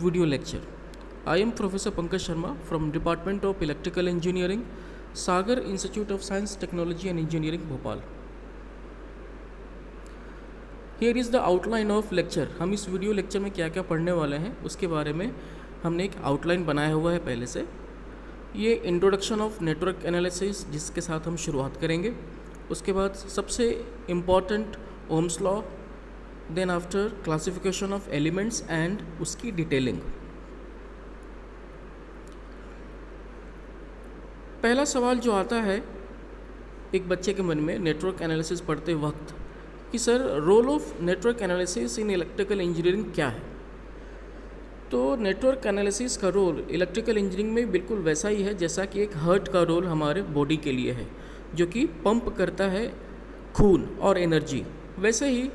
video lecture. I am Professor Pankaj Sharma from Department of Electrical Engineering, Sagar Institute of Science, Technology and Engineering, Bhopal. Here is the outline of lecture. हम इस video lecture में क्या क्या पढ़ने वाले हैं उसके बारे में हमने एक आउटलाइन बनाया हुआ है पहले से. ये इंट्रोडक्शन ऑफ नेटवर्क एनालिसिस जिसके साथ हम शुरुआत करेंगे. उसके बाद सबसे important ohm's law, then after classification of elements and उसकी डिटेलिंग. पहला सवाल जो आता है एक बच्चे के मन में नेटवर्क एनालिसिस पढ़ते वक्त कि sir role of network analysis in electrical engineering क्या है. तो नेटवर्क एनालिसिस का रोल इलेक्ट्रिकल इंजीनियरिंग में बिल्कुल वैसा ही है जैसा कि एक हार्ट का रोल हमारे बॉडी के लिए है जो कि पंप करता है खून और एनर्जी. वैसे ही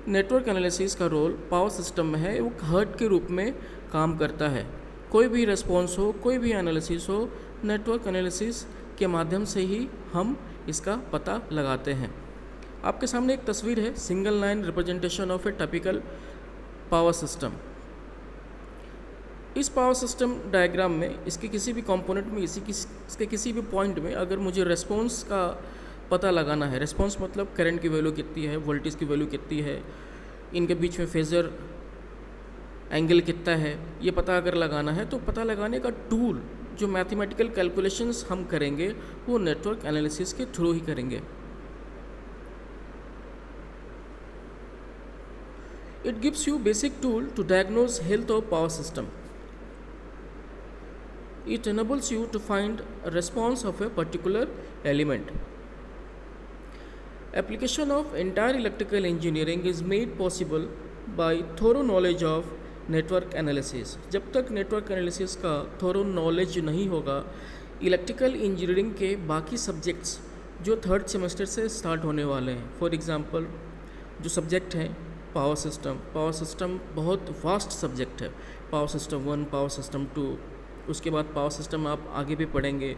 नेटवर्क एनालिसिस का रोल पावर सिस्टम में है, वो हार्ट के रूप में काम करता है. कोई भी रिस्पॉन्स हो, कोई भी एनालिसिस हो, नेटवर्क एनालिसिस के माध्यम से ही हम इसका पता लगाते हैं. आपके सामने एक तस्वीर है, single line representation of A typical power system. इस पावर सिस्टम डायग्राम में इसके किसी भी कंपोनेंट में इसके किसी भी पॉइंट में अगर मुझे रेस्पॉन्स का पता लगाना है, रेस्पॉन्स मतलब करंट की वैल्यू कितनी है, वोल्टेज की वैल्यू कितनी है, इनके बीच में फेजर एंगल कितना है, ये पता अगर लगाना है तो पता लगाने का टूल जो मैथमेटिकल कैलकुलेशंस हम करेंगे वो नेटवर्क एनालिसिस के थ्रू ही करेंगे. It gives you basic tool to diagnose health of power system. It enables you to find a response of a particular element. Application of entire electrical engineering is made possible by thorough knowledge of network analysis. जब तक network analysis का thorough knowledge नहीं होगा, electrical engineering के बाकी subjects जो third semester से start होने वाले हैं, फॉर एग्जांपल जो सब्जेक्ट हैं पावर सिस्टम बहुत वास्ट सब्जेक्ट है. पावर सिस्टम 1, पावर सिस्टम 2, उसके बाद पावर सिस्टम आप आगे भी पढ़ेंगे.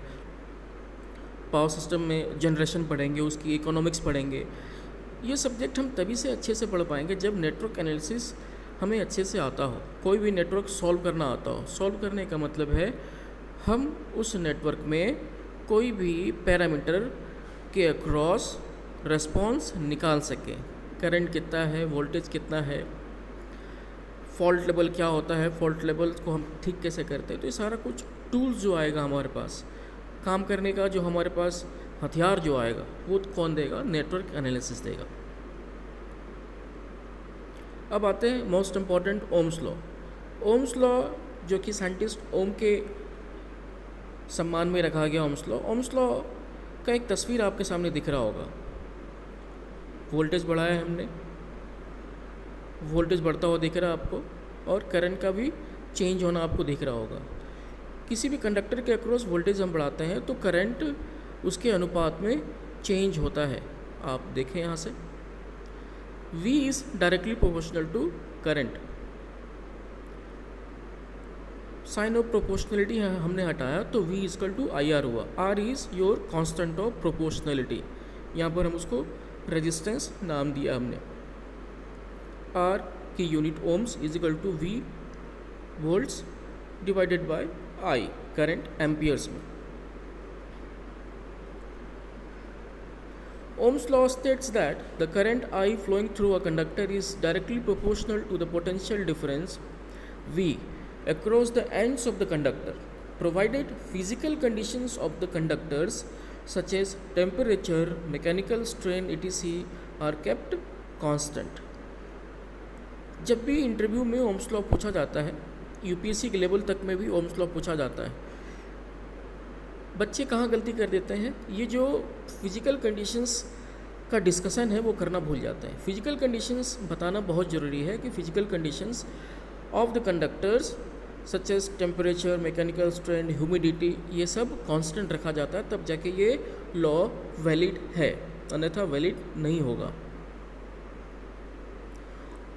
पावर सिस्टम में जनरेशन पढ़ेंगे, उसकी इकोनॉमिक्स पढ़ेंगे. ये सब्जेक्ट हम तभी से अच्छे से पढ़ पाएंगे जब नेटवर्क एनालिसिस हमें अच्छे से आता हो, कोई भी नेटवर्क सॉल्व करना आता हो. सॉल्व करने का मतलब है हम उस नेटवर्क में कोई भी पैरामीटर के अक्रॉस रेस्पॉन्स निकाल सकें. करंट कितना है, वोल्टेज कितना है, फॉल्ट लेवल क्या होता है, फॉल्ट लेवल को हम ठीक कैसे करते हैं. तो ये सारा कुछ टूल्स जो आएगा हमारे पास काम करने का, जो हमारे पास हथियार जो आएगा वो कौन देगा, नेटवर्क एनालिसिस देगा. अब आते हैं most important ohm's law. Ohm's law जो कि साइंटिस्ट ओम के सम्मान में रखा गया ओम्स लॉ का एक तस्वीर आपके सामने दिख रहा होगा. वोल्टेज बढ़ाया है हमने, वोल्टेज बढ़ता हुआ दिख रहा है आपको, और करंट का भी चेंज होना आपको दिख रहा होगा. किसी भी कंडक्टर के अक्रॉस वोल्टेज हम बढ़ाते हैं तो करंट उसके अनुपात में चेंज होता है. आप देखें यहाँ से V is directly proportional to current. Sign of proportionality हमने हटाया तो V इक्वल टू IR हुआ. R is your constant of proportionality. यहाँ पर हम उसको रेजिस्टेंस नाम दिया हमने. R की unit ohms is equal to V volts divided by I current amperes में. Ohm's law states that the current I flowing through a conductor is directly proportional to the potential difference V across the ends of the conductor, provided physical conditions of the conductors such as temperature, mechanical strain etc. are kept constant. जब भी interview में Ohm's law पूछा जाता है, UPSC के level तक में भी ओम्स लॉ पूछा जाता है, बच्चे कहाँ गलती कर देते हैं, ये जो फिजिकल कंडीशंस का डिस्कशन है वो करना भूल जाते हैं. फिजिकल कंडीशंस बताना बहुत ज़रूरी है कि physical conditions of the conductors such as temperature, mechanical strain, humidity, ये सब कांस्टेंट रखा जाता है, तब जाके ये लॉ वैलिड है, अन्यथा वैलिड नहीं होगा.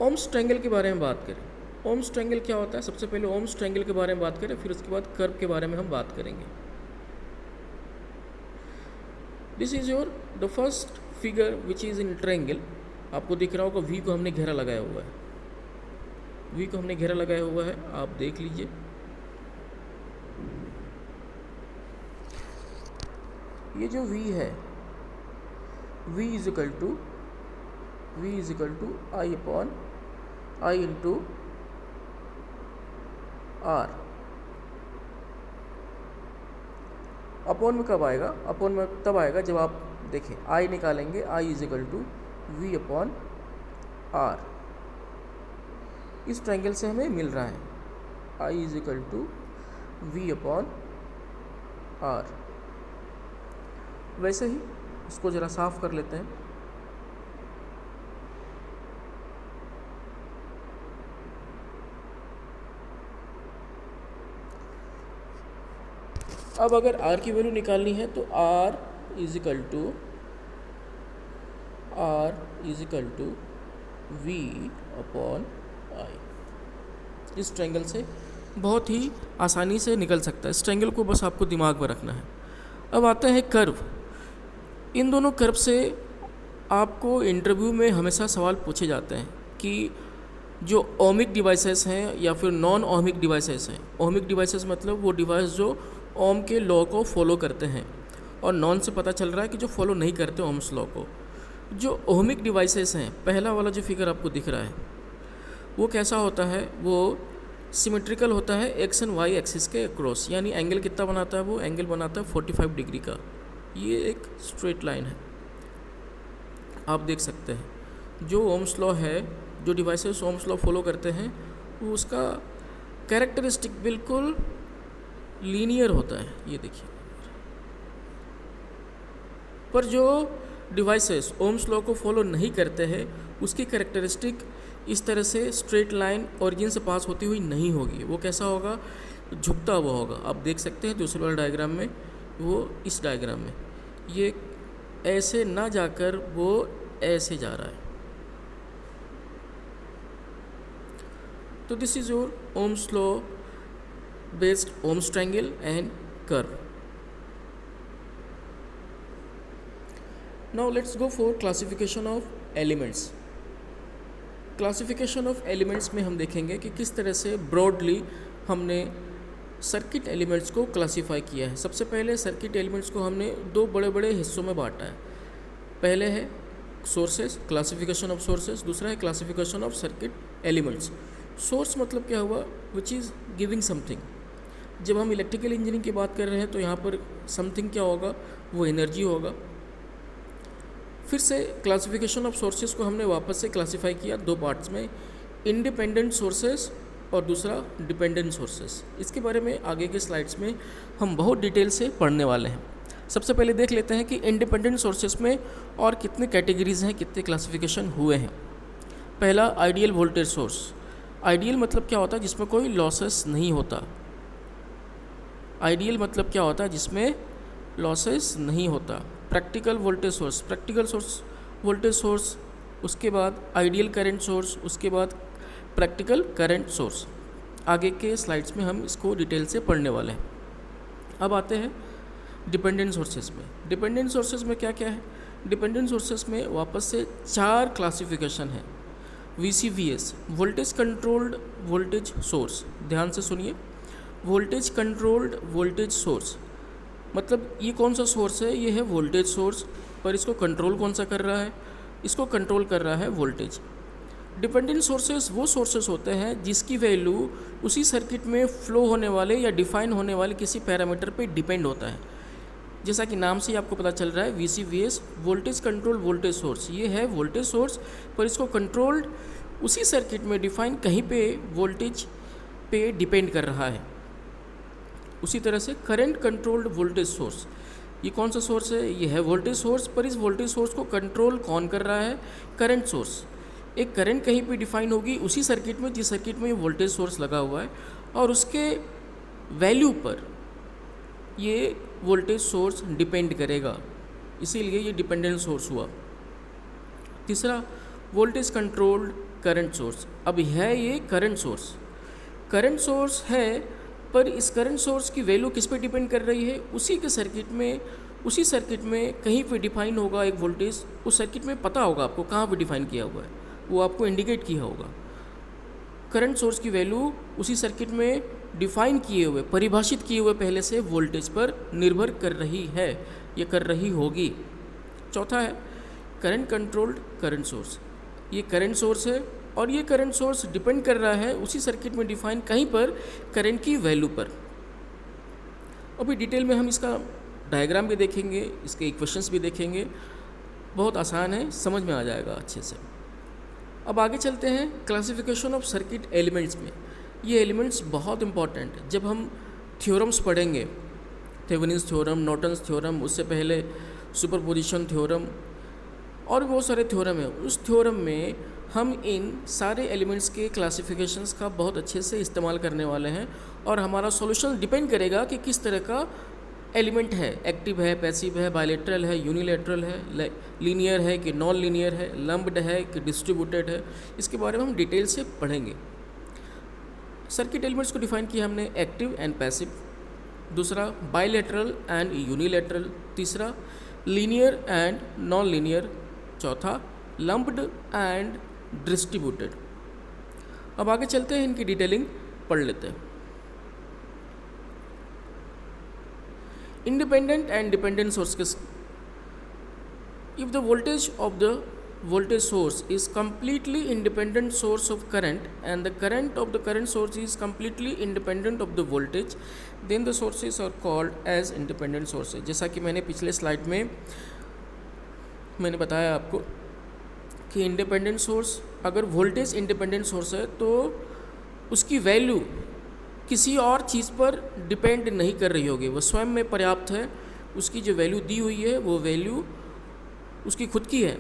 ओम्स ट्रायंगल के बारे में बात करें. ओम्स ट्रायंगल क्या होता है? सबसे पहले ओम्स ट्रायंगल के बारे में बात करें, फिर उसके बाद कर्व के बारे में हम बात करेंगे. This is your the first figure which is in triangle. आपको दिख रहा होगा V को हमने घेरा लगाया हुआ है. वी को हमने घेरा लगाया हुआ है, आप देख लीजिए। ये जो वी है, V is equal to I upon I into R. Upon में कब आएगा? अपॉन में तब आएगा जब आप देखें आई निकालेंगे, I is equal to V upon R. इस ट्रायंगल से हमें मिल रहा है I is equal to V upon R. वैसे ही इसको ज़रा साफ कर लेते हैं। अब अगर r की वैल्यू निकालनी है तो r is equal to V upon I. इस ट्रायंगल से बहुत ही आसानी से निकल सकता है। इस ट्रायंगल को बस आपको दिमाग में रखना है। अब आते हैं कर्व। इन दोनों कर्व से आपको इंटरव्यू में हमेशा सवाल पूछे जाते हैं कि जो ओमिक डिवाइसेस हैं या फिर नॉन ओमिक डिवाइसेस हैं। ओमिक डिवाइसेस मतलब वो डिवाइस जो ओम के लॉ को फॉलो करते हैं, और नॉन से पता चल रहा है कि जो फॉलो नहीं करते ओम्स लॉ को। जो ओमिक डिवाइसेस हैं, पहला वाला जो फिगर आपको दिख रहा है वो कैसा होता है? वो सिमेट्रिकल होता है एक्स एंड वाई एक्सिस के अक्रॉस, यानी एंगल कितना बनाता है? वो एंगल बनाता है 45 डिग्री का। ये एक स्ट्रेट लाइन है, आप देख सकते हैं। जो ओम्स लॉ है, जो डिवाइसेस ओम्स लॉ फॉलो करते हैं, वो उसका कैरेक्टरिस्टिक बिल्कुल लीनियर होता है, ये देखिए। पर जो डिवाइसेस ओम्स लॉ को फॉलो नहीं करते हैं, उसकी कैरेक्टरिस्टिक इस तरह से स्ट्रेट लाइन ओरिजिन से पास होती हुई नहीं होगी। वो कैसा होगा? झुकता हुआ होगा। आप देख सकते हैं दूसरे वाले डायग्राम में, वो इस डायग्राम में ये ऐसे ना जाकर वो ऐसे जा रहा है। तो this is your Ohm's law based Ohm's triangle and curve. Now let's go for classification of elements. Classification of elements में हम देखेंगे कि किस तरह से broadly हमने सर्किट एलिमेंट्स को क्लासीफाई किया है। सबसे पहले सर्किट एलिमेंट्स को हमने दो बड़े बड़े हिस्सों में बांटा है। पहले है सोर्सेस, क्लासिफिकेशन ऑफ सोर्सेस। दूसरा है classification of circuit elements. Source मतलब क्या हुआ? Which is giving something. जब हम इलेक्ट्रिकल इंजीनियरिंग की बात कर रहे हैं तो यहाँ पर समथिंग क्या होगा? वो एनर्जी होगा। फिर से क्लासिफिकेशन ऑफ सोर्सेज को हमने वापस से क्लासिफाई किया दो पार्ट्स में, इंडिपेंडेंट सोर्सेज और दूसरा डिपेंडेंट सोर्सेज। इसके बारे में आगे के स्लाइड्स में हम बहुत डिटेल से पढ़ने वाले हैं। सबसे पहले देख लेते हैं कि इंडिपेंडेंट सोर्सेज में और कितने कैटेगरीज हैं, कितने क्लासिफिकेशन हुए हैं। पहला आइडियल वोल्टेज सोर्स। आइडियल मतलब क्या होता है? जिसमें कोई लॉसेस नहीं होता। आइडियल मतलब क्या होता है? जिसमें लॉसेस नहीं होता। Practical voltage source, practical source voltage source, उसके बाद आइडियल करंट सोर्स, उसके बाद प्रैक्टिकल करंट सोर्स। आगे के स्लाइड्स में हम इसको डिटेल से पढ़ने वाले हैं। अब आते हैं डिपेंडेंट सोर्सेज में। डिपेंडेंट सोर्सेज में क्या क्या है? डिपेंडेंट सोर्सेज में वापस से 4 क्लासिफिकेशन है। VCVS, voltage controlled voltage source. ध्यान से सुनिए, वोल्टेज कंट्रोल्ड वोल्टेज सोर्स मतलब ये कौन सा सोर्स है? ये है वोल्टेज सोर्स, पर इसको कंट्रोल कौन सा कर रहा है? इसको कंट्रोल कर रहा है वोल्टेज। डिपेंडेंट सोर्सेस वो सोर्सेस होते हैं जिसकी वैल्यू उसी सर्किट में फ्लो होने वाले या डिफाइन होने वाले किसी पैरामीटर पे डिपेंड होता है। जैसा कि नाम से ही आपको पता चल रहा है, VCVS voltage control voltage source, ये है वोल्टेज सोर्स, पर इसको कंट्रोल्ड उसी सर्किट में डिफाइन कहीं पे वोल्टेज पे डिपेंड कर रहा है। उसी तरह से करंट कंट्रोल्ड वोल्टेज सोर्स, ये कौन सा सोर्स है? ये है वोल्टेज सोर्स, पर इस वोल्टेज सोर्स को कंट्रोल कौन कर रहा है? Current source. एक करंट कहीं पे डिफाइन होगी उसी सर्किट में जिस सर्किट में ये वोल्टेज सोर्स लगा हुआ है, और उसके वैल्यू पर ये वोल्टेज सोर्स डिपेंड करेगा, इसीलिए ये डिपेंडेंट सोर्स हुआ। तीसरा वोल्टेज कंट्रोल्ड करंट सोर्स। अब है ये करंट सोर्स, करंट सोर्स है, पर इस करंट सोर्स की वैल्यू किस पे डिपेंड कर रही है? उसी के सर्किट में, उसी सर्किट में कहीं पे डिफाइन होगा एक वोल्टेज, उस सर्किट में पता होगा आपको कहाँ पे डिफाइन किया हुआ है, वो आपको इंडिकेट किया होगा। करंट सोर्स की वैल्यू उसी सर्किट में डिफाइन किए हुए, परिभाषित किए हुए पहले से वोल्टेज पर निर्भर कर रही है या कर रही होगी। चौथा है करंट कंट्रोल्ड करंट सोर्स। ये करंट सोर्स है और ये करंट सोर्स डिपेंड कर रहा है उसी सर्किट में डिफाइन कहीं पर करंट की वैल्यू पर। अभी डिटेल में हम इसका डायग्राम भी देखेंगे, इसके इक्वेशंस भी देखेंगे, बहुत आसान है, समझ में आ जाएगा अच्छे से। अब आगे चलते हैं क्लासिफिकेशन ऑफ सर्किट एलिमेंट्स में। ये एलिमेंट्स बहुत इंपॉर्टेंट है। जब हम थ्योरम्स पढ़ेंगे, थेवेनिन्स थ्योरम, नॉर्टन्स थ्योरम, उससे पहले सुपरपोजिशन थ्योरम और भी बहुत सारे थ्योरम है, उस थ्योरम में हम इन सारे एलिमेंट्स के क्लासिफिकेशंस का बहुत अच्छे से इस्तेमाल करने वाले हैं और हमारा सॉल्यूशन डिपेंड करेगा कि किस तरह का एलिमेंट है, एक्टिव है, पैसिव है, बायलेटरल है, यूनिलेटरल है, लीनियर है कि नॉन लीनियर है, लम्प्ड है कि डिस्ट्रीब्यूटेड है। इसके बारे में हम डिटेल से पढ़ेंगे। सर्किट एलिमेंट्स को डिफाइन किया हमने, एक्टिव एंड पैसिव, दूसरा बायलेटरल एंड यूनिलेटरल, तीसरा लीनियर एंड नॉन लीनियर, चौथा लम्प्ड एंड डिस्ट्रीब्यूटेड। अब आगे चलते हैं, इनकी डिटेलिंग पढ़ लेते हैं। Independent and dependent sources. If the voltage of the voltage source is completely independent source of current and the current of the current source is completely independent of the voltage, then the sources are called as independent sources. जैसा कि मैंने पिछले slide में मैंने बताया आपको कि independent source, अगर वोल्टेज इंडिपेंडेंट सोर्स है तो उसकी वैल्यू किसी और चीज़ पर डिपेंड नहीं कर रही होगी, वो स्वयं में पर्याप्त है। उसकी जो वैल्यू दी हुई है वो वैल्यू उसकी खुद की है,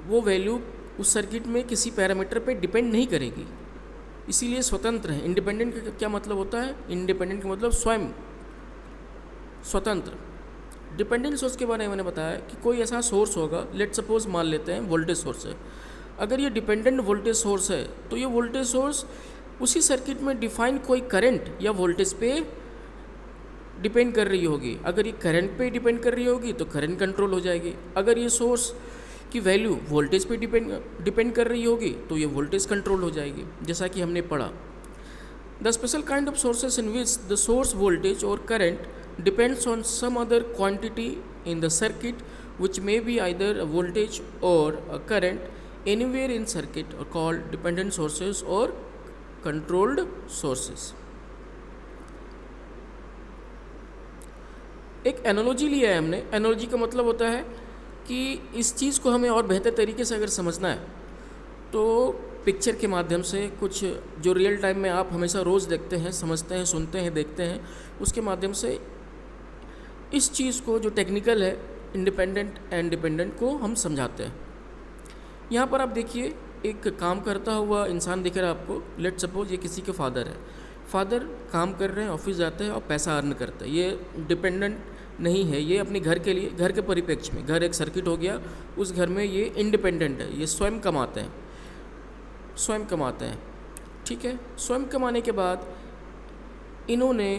वो वैल्यू उस सर्किट में किसी पैरामीटर पे डिपेंड नहीं करेगी, इसीलिए स्वतंत्र है। इंडिपेंडेंट का क्या मतलब होता है? इंडिपेंडेंट का मतलब स्वयं स्वतंत्र। डिपेंडेंट सोर्स के बारे में मैंने बताया कि कोई ऐसा सोर्स होगा, लेट सपोज मान लेते हैं वोल्टेज सोर्स है। अगर ये डिपेंडेंट वोल्टेज सोर्स है तो ये वोल्टेज सोर्स उसी सर्किट में डिफाइन कोई करंट या वोल्टेज पे डिपेंड कर रही होगी। अगर ये करंट पे डिपेंड कर रही होगी तो करंट कंट्रोल हो जाएगी। अगर ये सोर्स की वैल्यू वोल्टेज पे डिपेंड कर रही होगी तो ये वोल्टेज कंट्रोल हो जाएगी, जैसा कि हमने पढ़ा। The special kind of sources in which the source voltage or current depends on some other quantity in the circuit which may be either a voltage or a current anywhere in circuit are called dependent sources or controlled sources. एक analogy लिया है हमने। Analogy का मतलब होता है कि इस चीज़ को हमें और बेहतर तरीके से अगर समझना है तो पिक्चर के माध्यम से, कुछ जो रियल टाइम में आप हमेशा रोज़ देखते हैं, समझते हैं, सुनते हैं, देखते हैं, उसके माध्यम से इस चीज़ को जो टेक्निकल है इंडिपेंडेंट एंड डिपेंडेंट को हम समझाते हैं। यहाँ पर आप देखिए एक काम करता हुआ इंसान दिख रहा है आपको। लेट सपोज ये किसी के फादर है, फादर काम कर रहे हैं, ऑफिस जाते हैं और पैसा अर्न करते हैं। ये डिपेंडेंट नहीं है, ये अपने घर के लिए, घर के परिप्रेक्ष्य में, घर एक सर्किट हो गया, उस घर में ये इंडिपेंडेंट है, ये स्वयं कमाते हैं, स्वयं कमाते हैं, ठीक है। स्वयं कमाने के बाद इन्होंने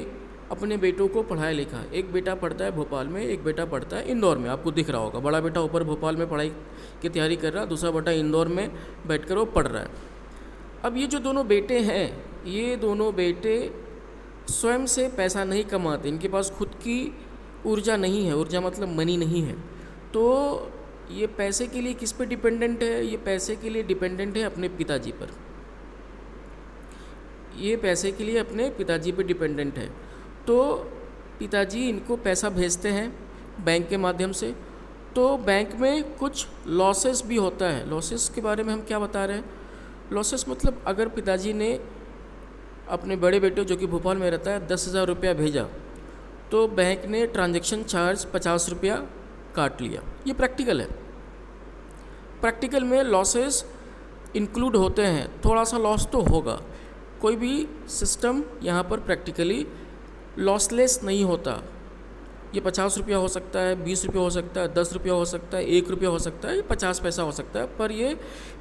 अपने बेटों को पढ़ाया लिखा। एक बेटा पढ़ता है भोपाल में, एक बेटा पढ़ता है इंदौर में, आपको दिख रहा होगा। बड़ा बेटा ऊपर भोपाल में पढ़ाई की तैयारी कर रहा है, दूसरा बेटा इंदौर में बैठकर वो पढ़ रहा है। अब ये जो दोनों बेटे हैं, ये दोनों बेटे स्वयं से पैसा नहीं कमाते, इनके पास खुद की ऊर्जा नहीं है, ऊर्जा मतलब मनी नहीं है। तो ये पैसे के लिए किस पे डिपेंडेंट है? ये पैसे के लिए डिपेंडेंट है अपने पिताजी पर, ये पैसे के लिए अपने पिताजी पे डिपेंडेंट है। तो पिताजी इनको पैसा भेजते हैं बैंक के माध्यम से, तो बैंक में कुछ लॉसेस भी होता है। लॉसेस के बारे में हम क्या बता रहे हैं? लॉसेस मतलब अगर पिताजी ने अपने बड़े बेटे जो कि भोपाल में रहता है 10,000 रुपया भेजा तो बैंक ने ट्रांजैक्शन चार्ज 50 रुपया काट लिया। ये प्रैक्टिकल है। प्रैक्टिकल में लॉसेस इंक्लूड होते हैं, थोड़ा सा लॉस तो होगा। कोई भी सिस्टम यहाँ पर प्रैक्टिकली लॉसलेस नहीं होता। ये 50 रुपया हो सकता है, 20 रुपया हो सकता है, 10 रुपया हो सकता है, 1 रुपया हो सकता है, 50 पैसा हो सकता है, पर ये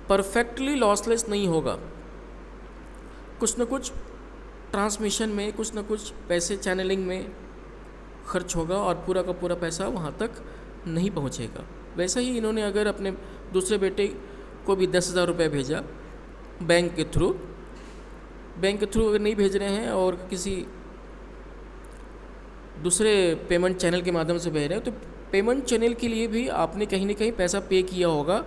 परफेक्टली लॉसलेस नहीं होगा। कुछ न कुछ ट्रांसमिशन में, कुछ न कुछ पैसे चैनलिंग में खर्च होगा और पूरा का पूरा पैसा वहाँ तक नहीं पहुँचेगा। वैसे ही इन्होंने अगर अपने दूसरे बेटे को भी 10,000 रुपये भेजा बैंक के थ्रू, बैंक के थ्रू अगर नहीं भेज रहे हैं और किसी दूसरे पेमेंट चैनल के माध्यम से भेज रहे हैं, तो पेमेंट चैनल के लिए भी आपने कहीं ना कहीं पैसा पे किया होगा,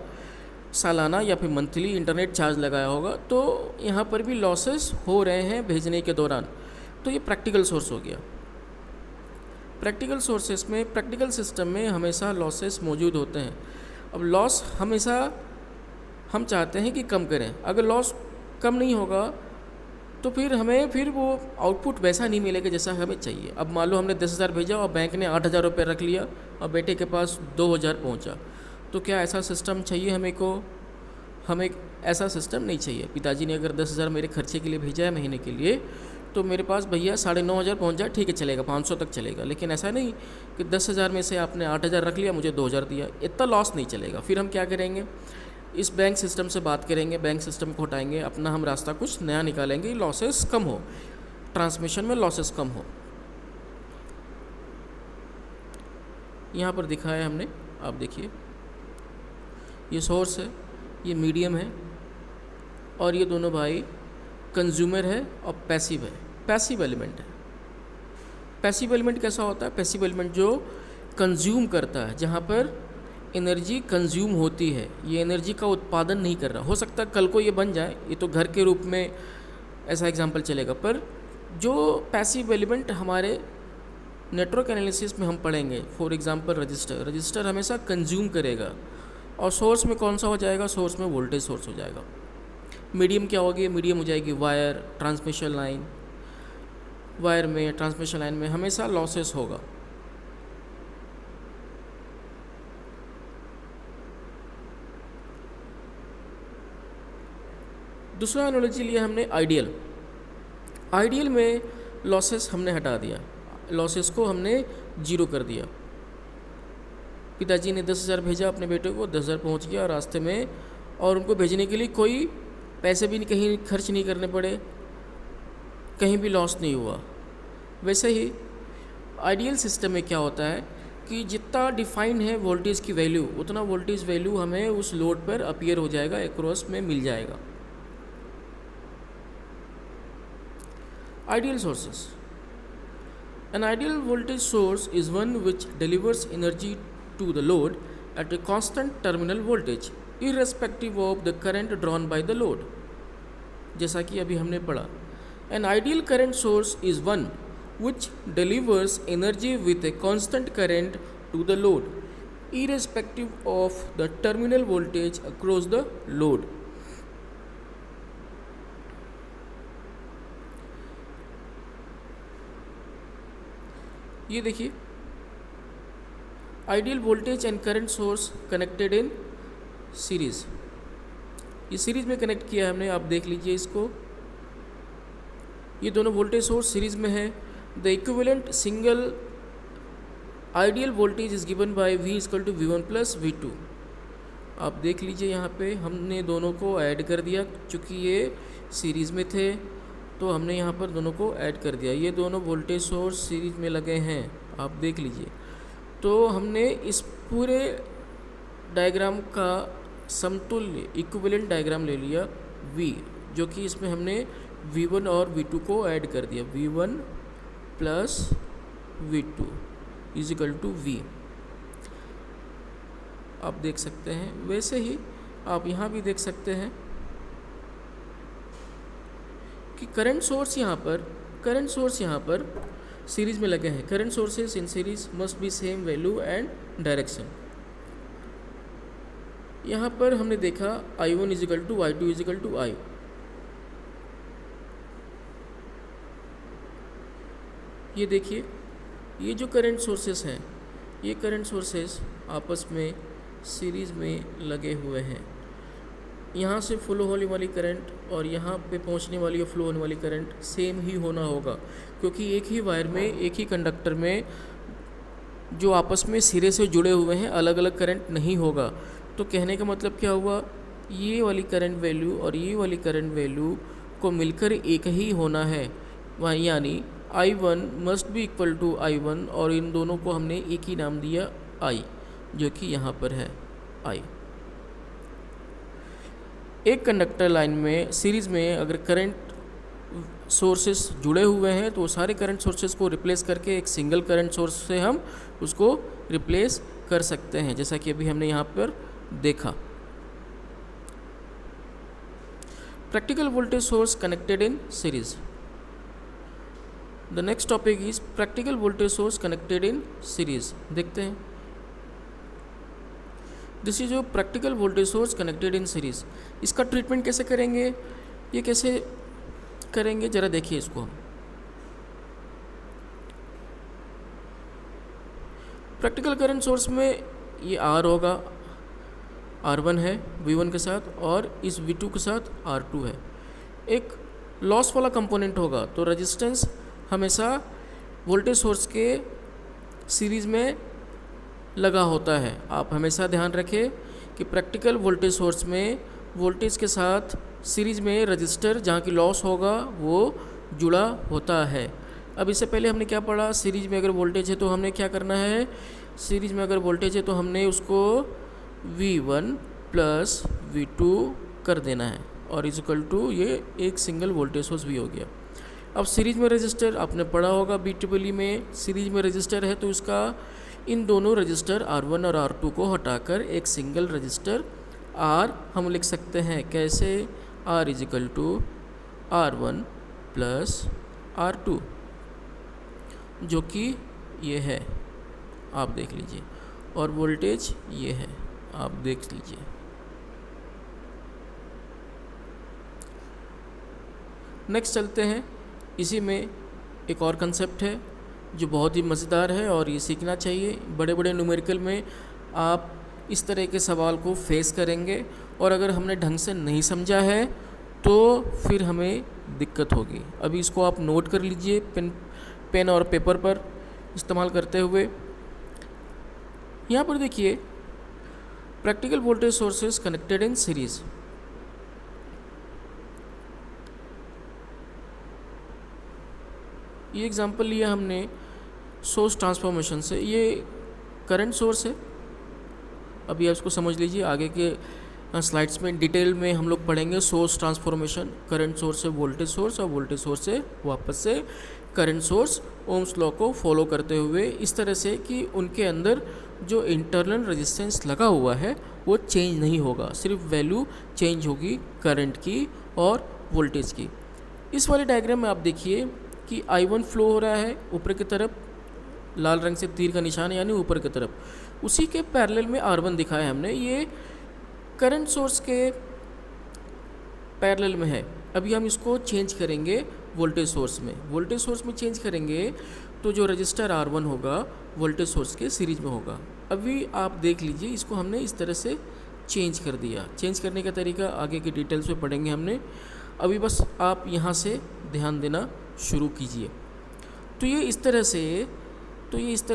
सालाना या फिर मंथली इंटरनेट चार्ज लगाया होगा, तो यहाँ पर भी लॉसेस हो रहे हैं भेजने के दौरान। तो ये प्रैक्टिकल सोर्स हो गया। प्रैक्टिकल सोर्सेस में, प्रैक्टिकल सिस्टम में हमेशा लॉसेस मौजूद होते हैं। अब लॉस हमेशा हम चाहते हैं कि कम करें। अगर लॉस कम नहीं होगा तो फिर हमें फिर वो आउटपुट वैसा नहीं मिलेगा जैसा हमें चाहिए। अब मान लो हमने 10,000 भेजा और बैंक ने 8,000 रुपये रख लिया और बेटे के पास 2,000 पहुंचा, तो क्या ऐसा सिस्टम चाहिए हमें को? हमें ऐसा सिस्टम नहीं चाहिए। पिताजी ने अगर 10,000 मेरे खर्चे के लिए भेजा है महीने के लिए, तो मेरे पास भैया 9,500 पहुँच जाए ठीक है, चलेगा, 500 तक चलेगा। लेकिन ऐसा नहीं कि 10,000 में से आपने 8,000 रख लिया, मुझे 2,000 दिया, इतना लॉस नहीं चलेगा। फिर हम क्या करेंगे, इस बैंक सिस्टम से बात करेंगे, बैंक सिस्टम को हटाएंगे, अपना हम रास्ता कुछ नया निकालेंगे, लॉसेस कम हो, ट्रांसमिशन में लॉसेस कम हो। यहाँ पर दिखाया हमने, आप देखिए, ये सोर्स है, ये मीडियम है, और ये दोनों भाई कंज्यूमर है और पैसिव है, पैसिव एलिमेंट है। पैसिव एलिमेंट कैसा होता है? पैसिव एलिमेंट जो कंज्यूम करता है, जहाँ पर एनर्जी कंज्यूम होती है, ये एनर्जी का उत्पादन नहीं कर रहा। हो सकता है कल को ये बन जाए, ये तो घर के रूप में ऐसा एग्जांपल चलेगा, पर जो पैसिव एलिमेंट हमारे नेटवर्क एनालिसिस में हम पढ़ेंगे, फॉर एग्जांपल रजिस्टर, रजिस्टर हमेशा कंज्यूम करेगा। और सोर्स में कौन सा हो जाएगा? सोर्स में वोल्टेज सोर्स हो जाएगा। मीडियम क्या होगी? मीडियम हो जाएगी वायर, ट्रांसमिशन लाइन। वायर में, ट्रांसमिशन लाइन में हमेशा लॉसेस होगा। दूसरा एनालॉजी लिया हमने आइडियल। आइडियल में लॉसेस हमने हटा दिया, लॉसेस को हमने जीरो कर दिया। पिताजी ने 10,000 भेजा अपने बेटे को, 10,000 पहुंच गया रास्ते में, और उनको भेजने के लिए कोई पैसे भी कहीं खर्च नहीं करने पड़े, कहीं भी लॉस नहीं हुआ। वैसे ही आइडियल सिस्टम में क्या होता है कि जितना डिफाइंड है वोल्टेज की वैल्यू, उतना वोल्टेज वैल्यू हमें उस लोड पर अपीयर हो जाएगा, एक्रॉस में मिल जाएगा। Ideal sources. An ideal voltage source is one which delivers energy to the load at a constant terminal voltage, irrespective of the current drawn by the load. जैसा कि अभी हमने पढ़ा, an ideal current source is one which delivers energy with a constant current to the load, irrespective of the terminal voltage across the load. ये देखिए, ideal voltage and current source connected in series. ये series में connect किया है हमने, आप देख लीजिए इसको। ये दोनों वोल्टेज सोर्स सीरीज़ में है। The equivalent single ideal voltage is given by V = V1 + V2। आप देख लीजिए, यहाँ पे हमने दोनों को ऐड कर दिया, चूँकि ये सीरीज़ में थे तो हमने यहाँ पर दोनों को ऐड कर दिया। ये दोनों वोल्टेज सोर्स सीरीज में लगे हैं, आप देख लीजिए। तो हमने इस पूरे डायग्राम का समतुल्य इक्विवेलेंट डायग्राम ले लिया V, जो कि इसमें हमने V1 और V2 को ऐड कर दिया। V1 + V2 = V, आप देख सकते हैं। वैसे ही आप यहाँ भी देख सकते हैं कि करंट सोर्स यहाँ पर सीरीज़ में लगे हैं। Current sources in series must be same value and direction. यहाँ पर हमने देखा I1 = I2 = I। ये देखिए, ये जो करंट सोर्सेस हैं, ये करंट सोर्सेस आपस में सीरीज़ में लगे हुए हैं। यहाँ से फ्लो होने वाली करंट और यहाँ पे पहुँचने वाली फ्लो होने वाली करंट सेम ही होना होगा, क्योंकि एक ही वायर में, एक ही कंडक्टर में जो आपस में सिरे से जुड़े हुए हैं, अलग अलग करंट नहीं होगा। तो कहने का मतलब क्या हुआ, ये वाली करंट वैल्यू और ये वाली करंट वैल्यू को मिलकर एक ही होना है, यानी I1 must be equal to I1, और इन दोनों को हमने एक ही नाम दिया I, जो कि यहाँ पर है I। एक कंडक्टर लाइन में सीरीज़ में अगर करंट सोर्सेस जुड़े हुए हैं तो सारे करंट सोर्सेस को रिप्लेस करके एक सिंगल करंट सोर्स से हम उसको रिप्लेस कर सकते हैं, जैसा कि अभी हमने यहाँ पर देखा। Practical voltage source connected in series. The next topic is practical voltage source connected in series. देखते हैं, दिस इज जो practical voltage source connected in series, इसका ट्रीटमेंट कैसे करेंगे, ये कैसे करेंगे जरा देखिए इसको हम। प्रैक्टिकल करंट सोर्स में ये R होगा, R1 है V1 के साथ, और इस V2 के साथ R2 है। एक लॉस वाला कंपोनेंट होगा, तो रेजिस्टेंस हमेशा वोल्टेज सोर्स के सीरीज़ में लगा होता है। आप हमेशा ध्यान रखें कि प्रैक्टिकल वोल्टेज सोर्स में वोल्टेज के साथ सीरीज़ में रजिस्टर जहाँ की लॉस होगा वो जुड़ा होता है। अब इससे पहले हमने क्या पढ़ा, सीरीज़ में अगर वोल्टेज है तो हमने क्या करना है, सीरीज़ में अगर वोल्टेज है तो हमने उसको V1 प्लस V2 कर देना है, और इज इक्वल टू ये एक सिंगल वोल्टेज सोर्स भी हो गया। अब सीरीज़ में रजिस्टर आपने पढ़ा होगा BEE में, सीरीज़ में रजिस्टर है तो इसका इन दोनों रजिस्टर R1 और R2 को हटाकर एक सिंगल रजिस्टर R हम लिख सकते हैं। कैसे, R is equal to R1 plus R2, जो कि ये है, आप देख लीजिए, और वोल्टेज ये है, आप देख लीजिए। नेक्स्ट चलते हैं, इसी में एक और कंसेप्ट है जो बहुत ही मज़ेदार है और ये सीखना चाहिए। बड़े बड़े न्यूमेरिकल में आप इस तरह के सवाल को फेस करेंगे, और अगर हमने ढंग से नहीं समझा है तो फिर हमें दिक्कत होगी। अभी इसको आप नोट कर लीजिए पेन और पेपर पर इस्तेमाल करते हुए। यहाँ पर देखिए, practical voltage sources connected in series. ये एग्जांपल लिया हमने सोर्स ट्रांसफॉर्मेशन से। ये करंट सोर्स है, अभी आप इसको समझ लीजिए। आगे के स्लाइड्स में डिटेल में हम लोग पढ़ेंगे सोर्स ट्रांसफॉर्मेशन, करंट सोर्स से वोल्टेज सोर्स और वोल्टेज सोर्स से वापस से करंट सोर्स, ओम्स लॉ को फॉलो करते हुए, इस तरह से कि उनके अंदर जो इंटरनल रेजिस्टेंस लगा हुआ है वो चेंज नहीं होगा, सिर्फ वैल्यू चेंज होगी करंट की और वोल्टेज की। इस वाले डायग्राम में आप देखिए कि I1 फ्लो हो रहा है ऊपर की तरफ, लाल रंग से तीर का निशान यानी ऊपर की तरफ। उसी के पैरेलल में R1 दिखाया है हमने, ये करंट सोर्स के पैरेलल में है। अभी हम इसको चेंज करेंगे वोल्टेज सोर्स में। वोल्टेज सोर्स में चेंज करेंगे तो जो रजिस्टर R1 होगा वोल्टेज सोर्स के सीरीज में होगा। अभी आप देख लीजिए, इसको हमने इस तरह से चेंज कर दिया। चेंज करने का तरीका आगे की डिटेल्स में पढ़ेंगे हमने, अभी बस आप यहाँ से ध्यान देना शुरू कीजिए। तो ये इस तरह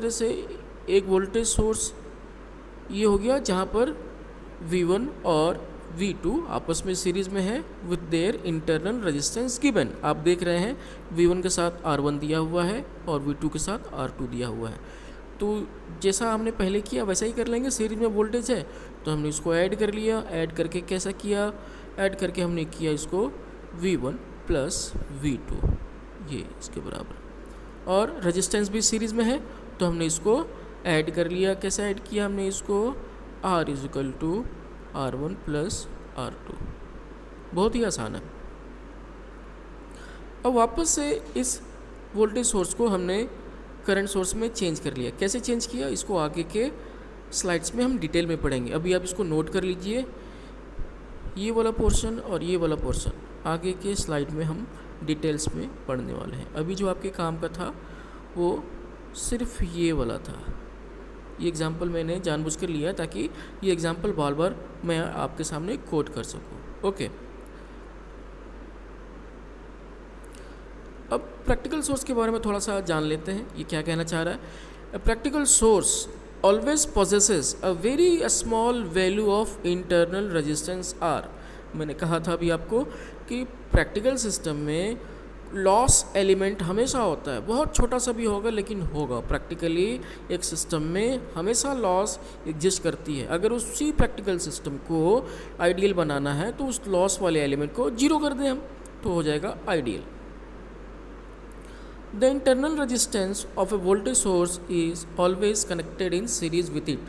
से एक वोल्टेज सोर्स ये हो गया जहाँ पर V1 और V2 आपस में सीरीज़ में है with their internal resistance given. आप देख रहे हैं V1 के साथ R1 दिया हुआ है और V2 के साथ R2 दिया हुआ है। तो जैसा हमने पहले किया वैसा ही कर लेंगे। सीरीज में वोल्टेज है तो हमने इसको ऐड कर लिया। ऐड करके कैसा किया, ऐड करके हमने किया इसको V1 प्लस V2, ये इसके बराबर, और रेजिस्टेंस भी सीरीज़ में है तो हमने इसको ऐड कर लिया। कैसे ऐड किया हमने इसको, R is equal to R1 plus R2। बहुत ही आसान है। अब वापस से इस वोल्टेज सोर्स को हमने करंट सोर्स में चेंज कर लिया। कैसे चेंज किया, इसको आगे के स्लाइड्स में हम डिटेल में पढ़ेंगे। अभी आप इसको नोट कर लीजिए, ये वाला पोर्शन और ये वाला पोर्शन आगे के स्लाइड में हम डिटेल्स में पढ़ने वाले हैं। अभी जो आपके काम का था वो सिर्फ ये वाला था। ये एग्जांपल मैंने जानबूझकर लिया ताकि ये एग्जांपल बार बार मैं आपके सामने कोट कर सकूं। ओके, अब प्रैक्टिकल सोर्स के बारे में थोड़ा सा जान लेते हैं, ये क्या कहना चाह रहा है। Practical source always possesses a very small value of internal resistance R. मैंने कहा था अभी आपको कि प्रैक्टिकल सिस्टम में लॉस एलिमेंट हमेशा होता है, बहुत छोटा सा भी होगा लेकिन होगा। प्रैक्टिकली एक सिस्टम में हमेशा लॉस एग्जिस्ट करती है। अगर उसी प्रैक्टिकल सिस्टम को आइडियल बनाना है तो उस लॉस वाले एलिमेंट को जीरो कर दें हम, तो हो जाएगा ideal. The internal resistance of A voltage source is always connected in series with it,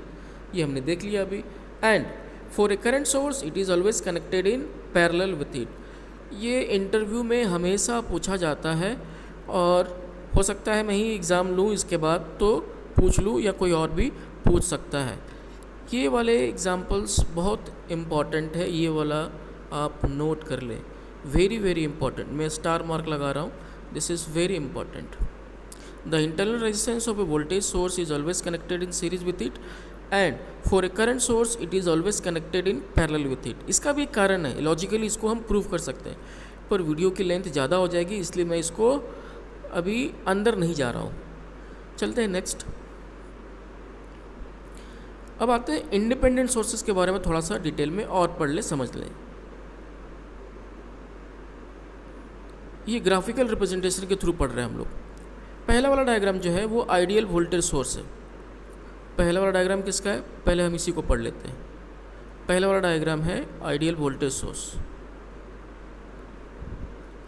ये हमने देख लिया अभी। And for a current source it is always connected in parallel with it, ये इंटरव्यू में हमेशा पूछा जाता है और हो सकता है मैं ही एग्ज़ाम लूँ इसके बाद तो पूछ लूँ या कोई और भी पूछ सकता है। ये वाले एग्जाम्पल्स बहुत इम्पॉर्टेंट है, ये वाला आप नोट कर लें, वेरी वेरी इंपॉर्टेंट, मैं स्टार मार्क लगा रहा हूँ, this is very important. The internal resistance of A voltage source is always connected in series with it and for a current source it is always connected in parallel with it. इसका भी एक कारण है, logically इसको हम prove कर सकते हैं, पर वीडियो की लेंथ ज़्यादा हो जाएगी इसलिए मैं इसको अभी अंदर नहीं जा रहा हूँ। चलते हैं नेक्स्ट। अब आते हैं इंडिपेंडेंट सोर्सेज के बारे में थोड़ा सा डिटेल में और पढ़ लें, समझ लें। ये ग्राफिकल रिप्रेजेंटेशन के थ्रू पढ़ रहे हैं हम लोग। पहला वाला डायग्राम जो है वो आइडियल वोल्टेज सोर्स है। पहला वाला डायग्राम किसका है, पहले हम इसी को पढ़ लेते हैं। पहला वाला डायग्राम है ideal voltage source.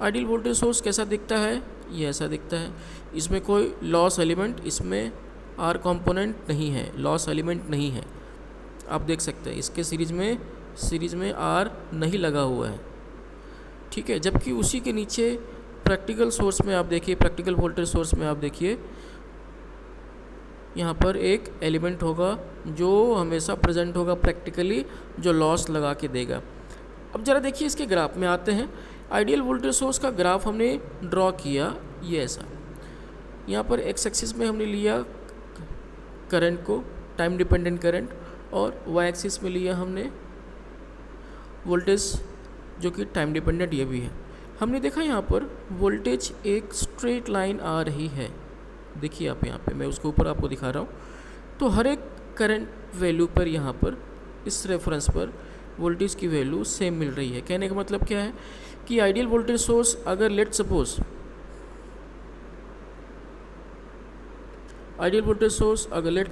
Ideal voltage source कैसा दिखता है, ये ऐसा दिखता है। इसमें कोई लॉस एलिमेंट, इसमें आर कंपोनेंट नहीं है, लॉस एलिमेंट नहीं है, आप देख सकते हैं इसके सीरीज में आर नहीं लगा हुआ है, ठीक है। जबकि उसी के नीचे प्रैक्टिकल सोर्स में आप देखिए, प्रैक्टिकल वोल्टेज सोर्स में आप देखिए यहाँ पर एक एलिमेंट होगा जो हमेशा प्रेजेंट होगा प्रैक्टिकली, जो लॉस लगा के देगा। अब ज़रा देखिए इसके ग्राफ में आते हैं। आइडियल वोल्टेज सोर्स का ग्राफ हमने ड्रॉ किया, ये ऐसा। यहाँ पर एक्स एक्सिस में हमने लिया करंट को, टाइम डिपेंडेंट करंट, और वाई एक्सिस में लिया हमने वोल्टेज जो कि टाइम डिपेंडेंट ये भी है। हमने देखा यहाँ पर वोल्टेज एक स्ट्रेट लाइन आ रही है, देखिए आप यहाँ पे, मैं उसके ऊपर आपको दिखा रहा हूँ। तो हर एक करंट वैल्यू पर यहाँ पर इस रेफरेंस पर वोल्टेज की वैल्यू सेम मिल रही है। कहने का मतलब क्या है कि आइडियल वोल्टेज सोर्स अगर लेट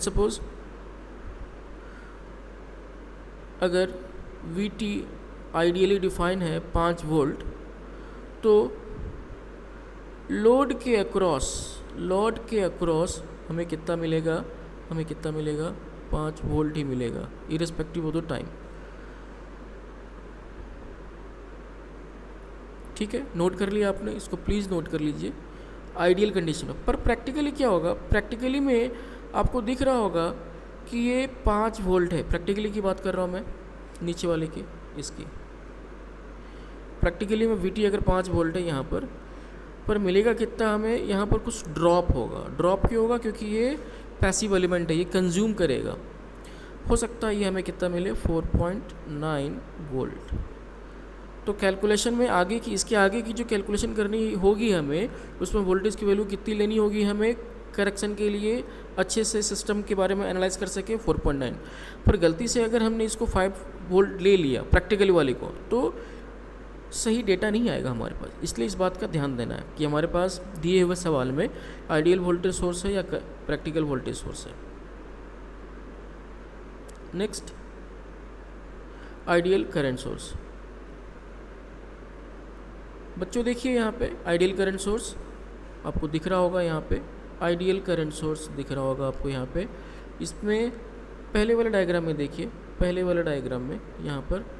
सपोज अगर वी टी आइडियली डिफाइन है 5 वोल्ट, तो लोड के अक्रॉस हमें कितना मिलेगा, 5 वोल्ट ही मिलेगा, इरेस्पेक्टिव ऑफ द टाइम, ठीक है। नोट कर लिया आपने, इसको प्लीज़ नोट कर लीजिए आइडियल कंडीशन में। पर प्रैक्टिकली क्या होगा, प्रैक्टिकली में आपको दिख रहा होगा कि ये 5 वोल्ट है, प्रैक्टिकली की बात कर रहा हूँ मैं, नीचे वाले की, इसकी प्रैक्टिकली में वीटी अगर 5 वोल्ट है यहाँ पर मिलेगा कितना हमें, यहाँ पर कुछ ड्रॉप होगा। ड्रॉप क्यों होगा, क्योंकि ये पैसिव एलिमेंट है, ये कंज्यूम करेगा। हो सकता है ये हमें कितना मिले, 4.9 वोल्ट। तो कैलकुलेशन में आगे की, इसके आगे की जो कैलकुलेशन करनी होगी हमें, उसमें वोल्टेज की वैल्यू कितनी लेनी होगी हमें करेक्शन के लिए, अच्छे से सिस्टम के बारे में एनालाइज कर सके, 4.9। पर गलती से अगर हमने इसको 5 वोल्ट ले लिया प्रैक्टिकली वाले को, तो सही डेटा नहीं आएगा हमारे पास। इसलिए इस बात का ध्यान देना है कि हमारे पास दिए हुए सवाल में आइडियल वोल्टेज सोर्स है या प्रैक्टिकल वोल्टेज सोर्स है। Next, ideal current source. बच्चों देखिए यहाँ पे आइडियल करंट सोर्स आपको दिख रहा होगा, यहाँ पे आइडियल करंट सोर्स दिख रहा होगा आपको यहाँ पे। इसमें पहले वाले डायग्राम में देखिए, पहले वाले डायग्राम में यहाँ पर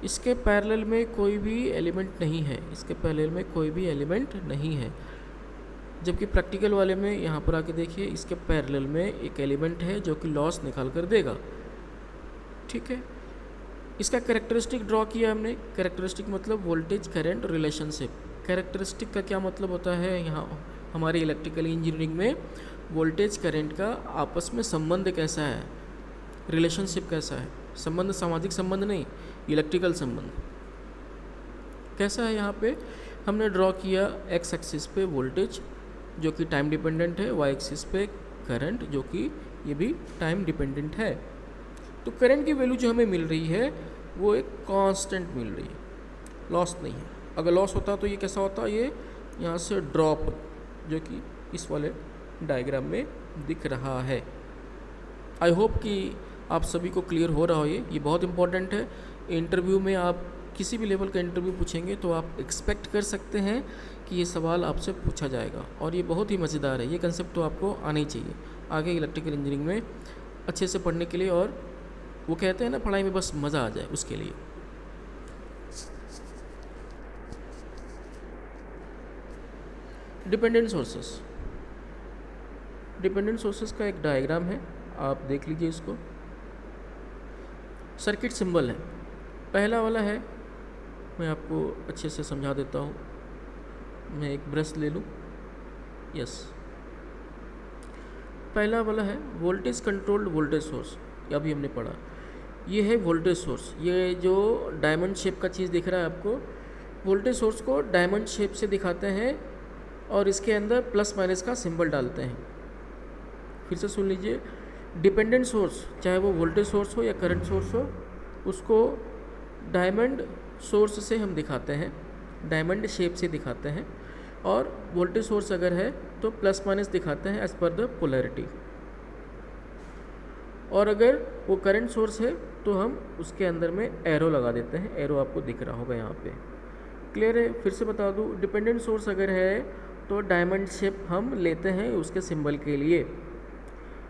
इसके पैरेलल में कोई भी एलिमेंट नहीं है, इसके पैरेलल में कोई भी एलिमेंट नहीं है। जबकि प्रैक्टिकल वाले में यहाँ पर आके देखिए, इसके पैरेलल में एक एलिमेंट है जो कि लॉस निकाल कर देगा, ठीक है। इसका कैरेक्टरिस्टिक ड्रॉ किया हमने। कैरेक्टरिस्टिक मतलब वोल्टेज करंट रिलेशनशिप। कैरेक्टरिस्टिक का क्या मतलब होता है, यहाँ हमारे इलेक्ट्रिकल इंजीनियरिंग में वोल्टेज करंट का आपस में संबंध कैसा है, रिलेशनशिप कैसा है, संबंध सामाजिक संबंध नहीं, इलेक्ट्रिकल संबंध कैसा है। यहाँ पे हमने ड्रॉ किया एक्स एक्सिस पे वोल्टेज जो कि टाइम डिपेंडेंट है, वाई एक्सिस पे करंट जो कि ये भी टाइम डिपेंडेंट है। तो करंट की वैल्यू जो हमें मिल रही है वो एक कांस्टेंट मिल रही है, लॉस नहीं है। अगर लॉस होता तो ये कैसा होता, ये यहाँ से ड्रॉप जो कि इस वाले डायग्राम में दिख रहा है। आई होप कि आप सभी को क्लियर हो रहा हो। ये बहुत इंपॉर्टेंट है। इंटरव्यू में आप किसी भी लेवल का इंटरव्यू पूछेंगे तो आप एक्सपेक्ट कर सकते हैं कि ये सवाल आपसे पूछा जाएगा, और ये बहुत ही मज़ेदार है। ये कंसेप्ट तो आपको आना ही चाहिए आगे इलेक्ट्रिकल इंजीनियरिंग में अच्छे से पढ़ने के लिए, और वो कहते हैं ना पढ़ाई में बस मज़ा आ जाए उसके लिए। डिपेंडेंट सोर्सेस, डिपेंडेंट सोर्सेस का एक डायग्राम है, आप देख लीजिए इसको। सर्किट सिंबल है, पहला वाला है, मैं आपको अच्छे से समझा देता हूँ। मैं एक ब्रश ले लूँ, यस। पहला वाला है वोल्टेज कंट्रोल्ड वोल्टेज सोर्स, ये अभी हमने पढ़ा। ये है वोल्टेज सोर्स, ये जो डायमंड शेप का चीज़ दिख रहा है आपको, वोल्टेज सोर्स को डायमंड शेप से दिखाते हैं और इसके अंदर प्लस माइनस का सिंबल डालते हैं। फिर से सुन लीजिए, डिपेंडेंट सोर्स चाहे वो वोल्टेज सोर्स हो या करंट सोर्स हो, उसको डायमंड सोर्स से हम दिखाते हैं, डायमंड शेप से दिखाते हैं, और वोल्टेज सोर्स अगर है तो प्लस माइनस दिखाते हैं एज पर द पोलैरिटी, और अगर वो करंट सोर्स है तो हम उसके अंदर में एरो लगा देते हैं। एरो आपको दिख रहा होगा यहाँ पे, क्लियर है। फिर से बता दूँ, डिपेंडेंट सोर्स अगर है तो डायमंड शेप हम लेते हैं उसके सिंबल के लिए,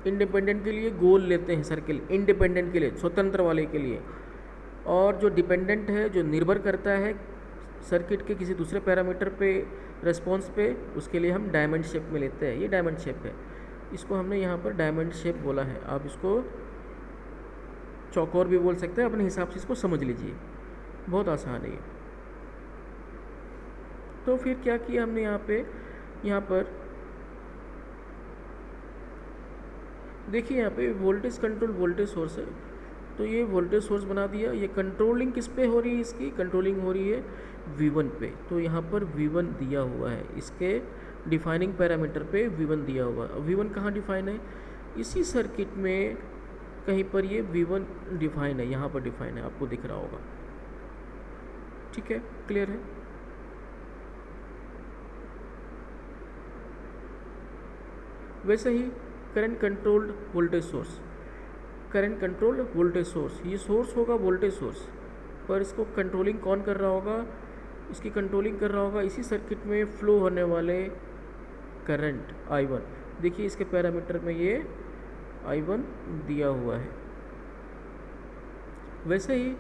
इंडिपेंडेंट के लिए गोल लेते हैं सर्किल, इंडिपेंडेंट के लिए स्वतंत्र वाले के लिए, और जो डिपेंडेंट है जो निर्भर करता है सर्किट के किसी दूसरे पैरामीटर पे, रेस्पॉन्स पे, उसके लिए हम डायमंड शेप में लेते हैं। ये डायमंड शेप है, इसको हमने यहाँ पर डायमंड शेप बोला है। आप इसको चौकोर भी बोल सकते हैं, अपने हिसाब से इसको समझ लीजिए, बहुत आसान है ये। तो फिर क्या किया हमने यहाँ पर देखिए, यहाँ पे वोल्टेज कंट्रोल वोल्टेज सोर्स है, तो ये वोल्टेज सोर्स बना दिया। ये कंट्रोलिंग किस पे हो रही है, इसकी कंट्रोलिंग हो रही है V1 पे, तो यहाँ पर V1 दिया हुआ है, इसके डिफाइनिंग पैरामीटर पे V1 दिया हुआ है। V1 कहाँ डिफाइन है, इसी सर्किट में कहीं पर ये V1 डिफाइन है, यहाँ पर डिफाइन है, आपको दिख रहा होगा, ठीक है, क्लियर है। वैसे ही current controlled voltage source, current controlled voltage source, ये सोर्स होगा वोल्टेज सोर्स, पर इसको कंट्रोलिंग कौन कर रहा होगा, इसकी कंट्रोलिंग कर रहा होगा इसी सर्किट में फ्लो होने वाले करंट I1। देखिए इसके पैरामीटर में ये I1 दिया हुआ है। वैसे ही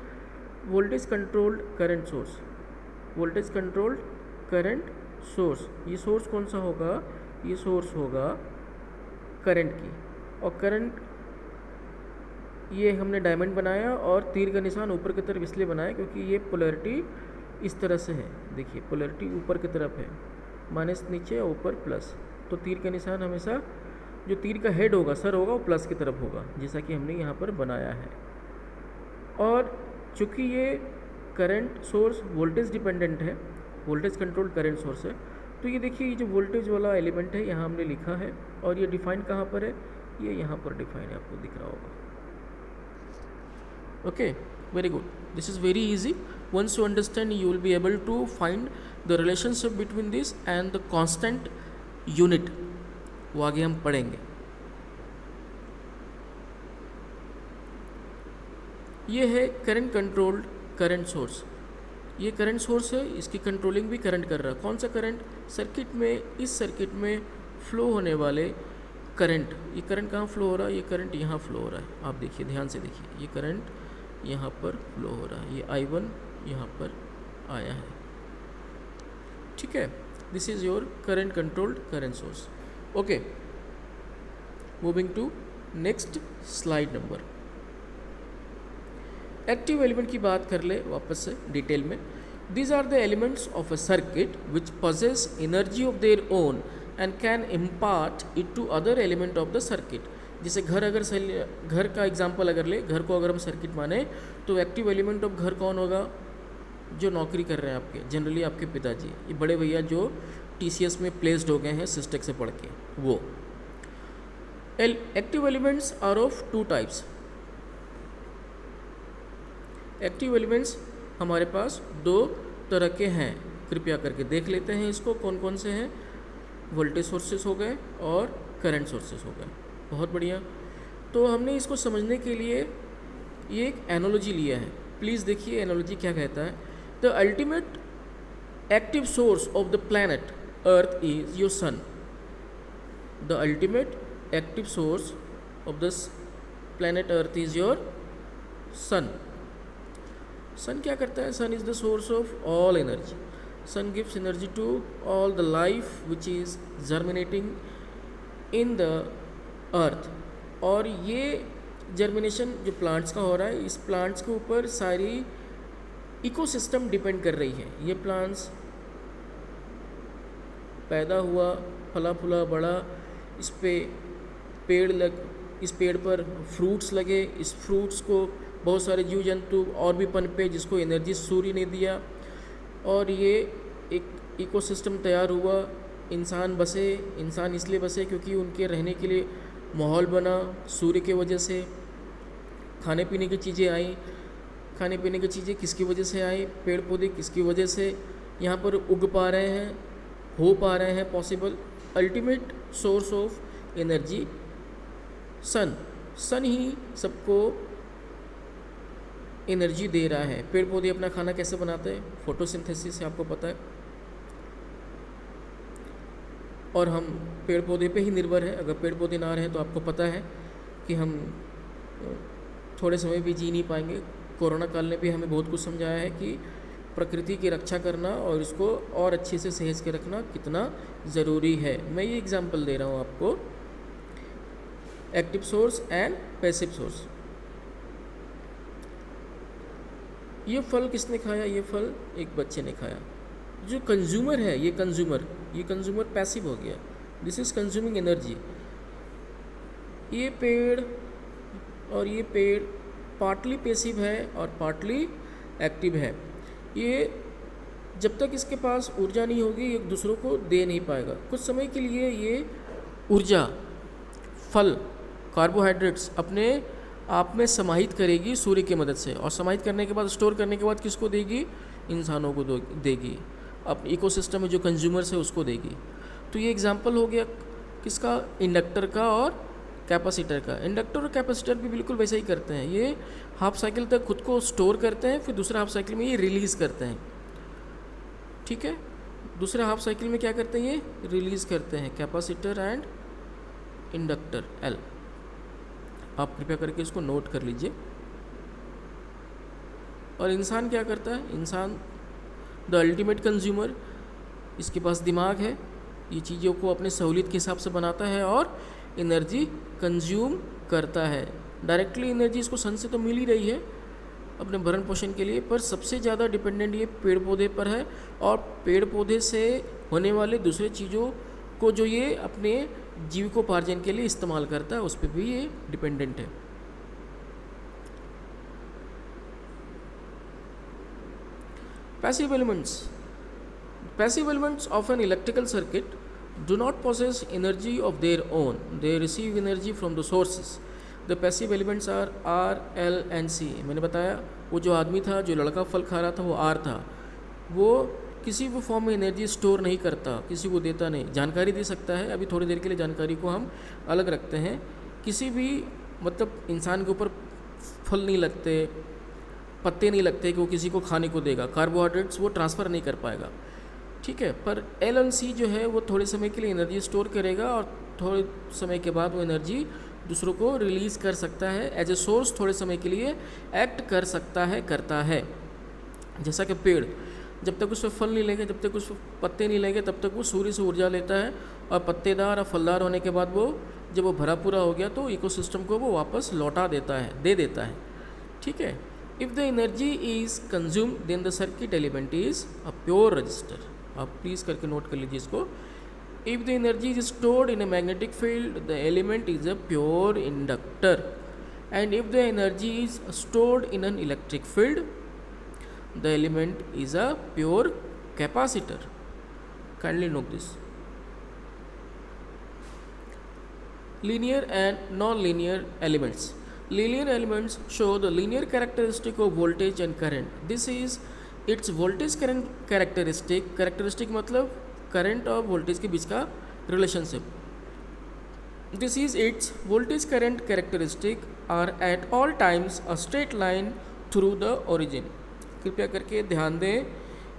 voltage controlled current source, voltage controlled current source, ये सोर्स कौन सा होगा, ये सोर्स होगा करंट की, और करंट ये हमने डायमंड बनाया और तीर का निशान ऊपर की तरफ इसलिए बनाया क्योंकि ये पोलैरिटी इस तरह से है। देखिए पोलैरिटी ऊपर की तरफ है, माइनस नीचे और ऊपर प्लस, तो तीर का निशान हमेशा जो तीर का हेड होगा, सर होगा, वो प्लस की तरफ होगा, जैसा कि हमने यहाँ पर बनाया है। और चूँकि ये करंट सोर्स वोल्टेज डिपेंडेंट है, वोल्टेज कंट्रोल करंट सोर्स है, तो ये देखिए ये जो वोल्टेज वाला एलिमेंट है यहाँ हमने लिखा है, और ये डिफाइन कहाँ पर है, ये यहाँ पर डिफाइन है, आपको दिख रहा होगा। Okay, very good. This is very easy. Once you understand, you will be able to find the relationship between this and the constant unit. वो आगे हम पढ़ेंगे। ये है करंट कंट्रोल्ड करंट सोर्स, ये करंट सोर्स है, इसकी कंट्रोलिंग भी करंट कर रहा है। कौन सा करंट, सर्किट में, इस सर्किट में फ्लो होने वाले करंट। ये करंट कहाँ फ्लो हो रहा है, ये करंट यहाँ फ्लो हो रहा है, आप देखिए, ध्यान से देखिए, ये करंट यहाँ पर फ्लो हो रहा है, ये I1 यहाँ पर आया है, ठीक है। This is your current controlled current source. Okay, moving to next slide number. Active element की बात कर ले वापस से डिटेल में। These are the elements of a circuit which possess energy of their own and can impart it to other element of the circuit. जैसे घर, अगर घर का एग्जांपल अगर ले, घर को अगर हम सर्किट माने, तो एक्टिव एलिमेंट ऑफ घर कौन होगा, जो नौकरी कर रहे हैं आपके, जनरली आपके पिताजी, ये बड़े भैया जो TCS में प्लेस्ड हो गए हैं सिस्टेक से पढ़ के, वो। Active elements are of two types. Active elements हमारे पास दो तरह के हैं, कृपया करके देख लेते हैं इसको, कौन कौन से हैं। वोल्टेज सोर्सेस हो गए और करंट सोर्सेस हो गए, बहुत बढ़िया। तो हमने इसको समझने के लिए ये एक एनालॉजी लिया है, प्लीज़ देखिए एनालॉजी क्या कहता है। The ultimate active source of the planet Earth is your sun. The ultimate active source of this planet Earth is your sun. Sun क्या करता है? Sun is the source of all energy. Sun gives energy to all the life which is germinating in the earth. और ये germination जो plants का हो रहा है, इस प्लांट्स के ऊपर सारी इकोसिस्टम डिपेंड कर रही है. ये प्लांट्स पैदा हुआ, फला फूला, बड़ा, इस पे इस पेड़ पर फ्रूट्स लगे, इस फ्रूट्स को बहुत सारे जीव जंतु और भी पनपे जिसको एनर्जी सूर्य ने दिया, और ये एक इकोसिस्टम तैयार हुआ. इंसान बसे. इंसान इसलिए बसे क्योंकि उनके रहने के लिए माहौल बना सूर्य के वजह से. खाने पीने की चीज़ें आई. खाने पीने की चीज़ें किसकी वजह से आई? पेड़ पौधे किसकी वजह से यहाँ पर उग पा रहे हैं, हो पा रहे हैं possible. Ultimate source of energy sun. Sun ही सबको एनर्जी दे रहा है. पेड़ पौधे अपना खाना कैसे बनाते हैं? फोटोसिंथेसिस से, आपको पता है. और हम पेड़ पौधे पे ही निर्भर है. अगर पेड़ पौधे ना रहें तो आपको पता है कि हम थोड़े समय भी जी नहीं पाएंगे. कोरोना काल ने भी हमें बहुत कुछ समझाया है कि प्रकृति की रक्षा करना और इसको और अच्छे से सहेज के रखना कितना ज़रूरी है. मैं ये एग्जांपल दे रहा हूँ आपको. Active source and passive source. ये फल किसने खाया? ये फल एक बच्चे ने खाया. जो कंज्यूमर है, ये कंज्यूमर पैसिव हो गया. This is consuming energy. ये पेड़ पार्टली पैसिव है और पार्टली एक्टिव है. ये जब तक इसके पास ऊर्जा नहीं होगी, एक दूसरों को दे नहीं पाएगा. कुछ समय के लिए ये ऊर्जा, फल, कार्बोहाइड्रेट्स अपने आप में समाहित करेगी सूर्य की मदद से, और समाहित करने के बाद, स्टोर करने के बाद किसको देगी? इंसानों को देगी. अपने इकोसिस्टम में जो कंज्यूमर्स है उसको देगी. तो ये एग्जांपल हो गया किसका? इंडक्टर का और कैपेसिटर का. इंडक्टर और कैपेसिटर भी बिल्कुल वैसा ही करते हैं. ये हाफ साइकिल तक खुद को स्टोर करते हैं, फिर दूसरा हाफ साइकिल में ये रिलीज़ करते हैं. ठीक है. दूसरा हाफ साइकिल में क्या करते हैं? ये रिलीज़ करते हैं. Capacitor and inductor L. आप कृपया करके इसको नोट कर लीजिए. और इंसान क्या करता है? इंसान द अल्टीमेट कंज्यूमर. इसके पास दिमाग है, ये चीज़ों को अपने सहूलियत के हिसाब से बनाता है और एनर्जी कंज्यूम करता है. डायरेक्टली एनर्जी इसको सन से तो मिल ही रही है अपने भरण पोषण के लिए, पर सबसे ज़्यादा डिपेंडेंट ये पेड़ पौधे पर है. और पेड़ पौधे से होने वाले दूसरे चीज़ों को जो ये अपने जीविकोपार्जन के लिए इस्तेमाल करता है, उस पर भी ये डिपेंडेंट है. Passive elements of an electrical circuit do not possess energy of their own. They receive energy from the sources. The passive elements are R, L and C. मैंने बताया वो जो आदमी था, जो लड़का फल खा रहा था, वो R था. वो किसी भी फॉर्म में एनर्जी स्टोर नहीं करता, किसी को देता नहीं. जानकारी दे सकता है. अभी थोड़ी देर के लिए जानकारी को हम अलग रखते हैं. किसी भी मतलब इंसान के ऊपर फल नहीं लगते, पत्ते नहीं लगते कि वो किसी को खाने को देगा. कार्बोहाइड्रेट्स वो ट्रांसफ़र नहीं कर पाएगा. ठीक है. पर एल एंड सी जो है वो थोड़े समय के लिए एनर्जी स्टोर करेगा और थोड़े समय के बाद वो एनर्जी दूसरों को रिलीज़ कर सकता है. एज ए सोर्स थोड़े समय के लिए एक्ट कर सकता है, करता है. जैसा कि पेड़ जब तक उसमें फल नहीं लेंगे, जब तक उसमें पत्ते नहीं लेंगे, तब तक वो सूर्य से ऊर्जा लेता है. और पत्तेदार और फलदार होने के बाद वो जब वो भरा पूरा हो गया तो इकोसिस्टम को वो वापस लौटा देता है, दे देता है. ठीक है. If the energy is consumed, then the circuit element is a pure resistor. आप प्लीज़ करके नोट कर लीजिए इसको. If the energy is stored in a magnetic field, the element is a pure inductor. And if the energy is stored in an electric field, the element is a pure capacitor. Kindly note this. Linear and non-linear elements. Linear elements show the linear characteristic of voltage and current. This is its voltage current characteristic. Characteristic मतलब current और voltage के बीच का relationship. This is its voltage current characteristic are at all times a straight line through the origin. कृपया करके ध्यान दें,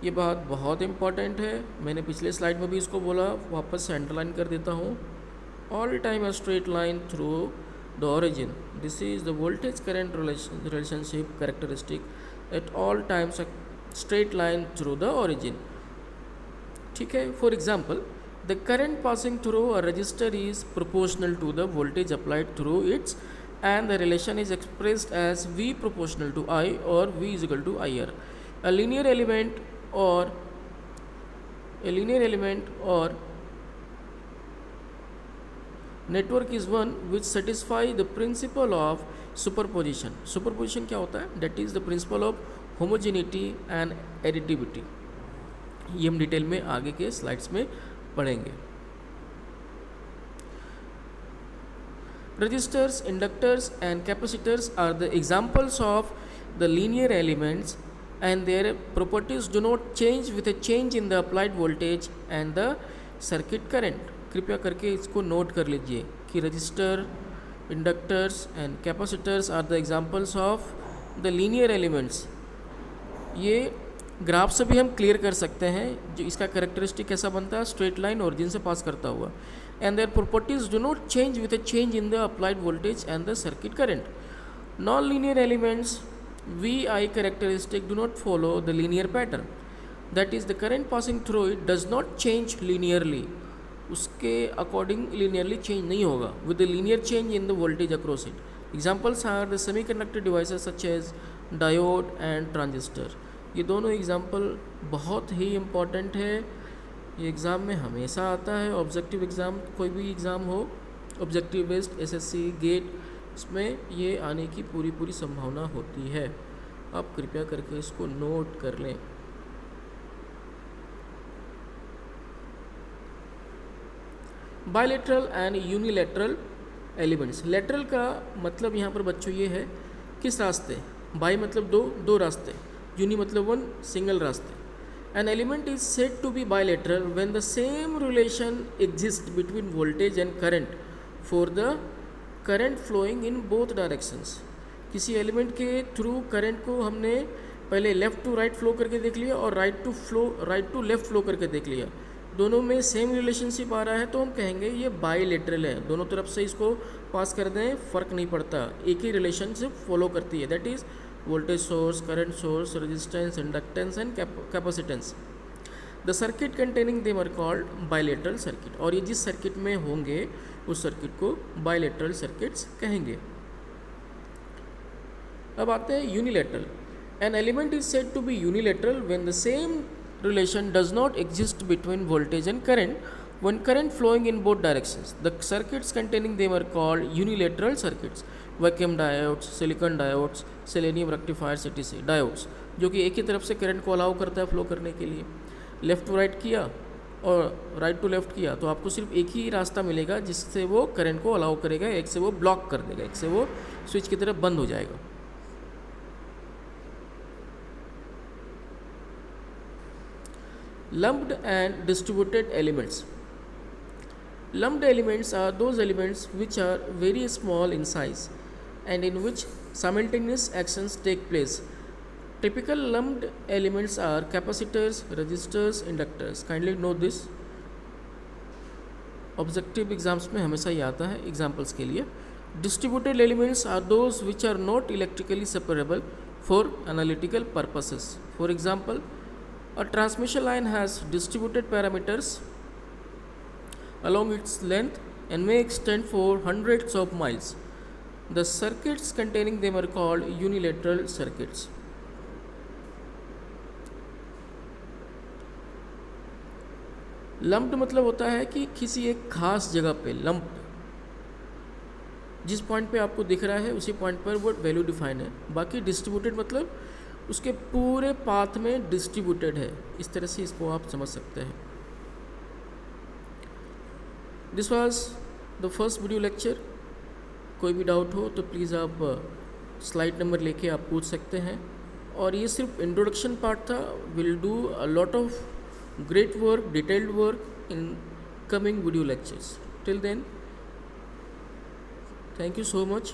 ये बात बहुत इम्पॉर्टेंट है, मैंने पिछले स्लाइड में भी इसको बोला, वापस से अंडरलाइन कर देता हूँ. All time a straight line through the origin. This is the voltage current relationship characteristic at all times a straight line through the origin. ठीक है. For example, the current passing through a resistor is proportional to the voltage applied through it, and the relation is expressed as V proportional to I or V is equal to IR. A linear element or network is one which satisfy the principle of superposition. Superposition क्या होता है? That is the principle of homogeneity and additivity. ये हम detail में आगे के slides में पढ़ेंगे. Resistors, inductors and capacitors are the examples of the linear elements, and their properties do not change with a change in the applied voltage and the circuit current. कृपया करके इसको नोट कर लीजिए कि resistor, inductors and capacitors are the examples of the linear elements. ये graph से भी हम क्लियर कर सकते हैं जो इसका कैरेक्टरिस्टिक कैसा बनता है, स्ट्रेट लाइन ओरिजिन से पास करता हुआ. And their properties do not change with a change in the applied voltage and the circuit current. Non linear elements VI characteristic do not follow the linear pattern. That is, the current passing through it does not change linearly. उसके according linearly change नहीं होगा with the linear change in the voltage across it. Examples are the semiconductor devices such as diode and transistor. ये दोनों example बहुत ही important है. ये exam में हमेशा आता है. ऑब्जेक्टिव एग्ज़ाम, कोई भी एग्ज़ाम हो, ऑब्जेक्टिव बेस्ड, SSC, गेट, इसमें ये आने की पूरी संभावना होती है. आप कृपया करके इसको नोट कर लें. Bilateral and unilateral elements. Lateral का मतलब यहाँ पर बच्चों ये है किस रास्ते. बाय मतलब दो रास्ते, यूनि मतलब वन, सिंगल रास्ते. An element is said to be bilateral when the same relation exist between voltage and current for the current flowing in both directions. किसी एलिमेंट के थ्रू करंट को हमने पहले लेफ़्ट टू राइट फ्लो करके देख लिया और राइट टू लेफ़्ट फ्लो करके देख लिया. दोनों में सेम रिलेशनशिप आ रहा है तो हम कहेंगे ये बायलेटरल है. दोनों तरफ से इसको पास कर दें, फ़र्क नहीं पड़ता, एक ही रिलेशनशिप फॉलो करती है. That is voltage source, current source, resistance, inductance and capacitance. The circuit containing them are called bilateral circuit. और ये जिस सर्किट में होंगे उस सर्किट को बायलेटरल सर्किट्स कहेंगे. अब आते हैं unilateral. An element is said to be unilateral when the same relation does not exist between voltage and current when current flowing in both directions. The circuits containing them are called unilateral circuits. Vacuum diodes, silicon diodes, selenium rectifiers, etc. diodes जो कि एक ही तरफ से current को allow करता है flow करने के लिए. लेफ़्ट टू राइट किया और राइट टू लेफ़्ट किया तो आपको सिर्फ एक ही रास्ता मिलेगा जिससे वो करंट को अलाउ करेगा, एक से वो ब्लॉक कर देगा, एक से वो स्विच की तरफ बंद हो जाएगा. Lumped and distributed elements. Lumped elements are those elements which are very small in size and in which simultaneous actions take place. Typical lumped elements are capacitors, resistors, inductors. Kindly note this. Objective exams में हमेशा ये आता है examples के लिए. Distributed elements are those which are not electrically separable for analytical purposes. For example, a transmission line has distributed parameters along its length and may extend for hundreds of miles. The circuits containing them are called unilateral circuits. Lumped मतलब होता है कि किसी एक खास जगह पे lumped, जिस पॉइंट पे आपको दिख रहा है उसी पॉइंट पर वो वैल्यू डिफाइन है. बाकी डिस्ट्रीब्यूटेड मतलब उसके पूरे पाथ में डिस्ट्रीब्यूटेड है. इस तरह से इसको आप समझ सकते हैं. This was the first video lecture. कोई भी डाउट हो तो प्लीज़ आप स्लाइड नंबर लेके आप पूछ सकते हैं. और ये सिर्फ इंट्रोडक्शन पार्ट था. Will do a lot of great work, detailed work in coming video lectures. Till then, thank you so much.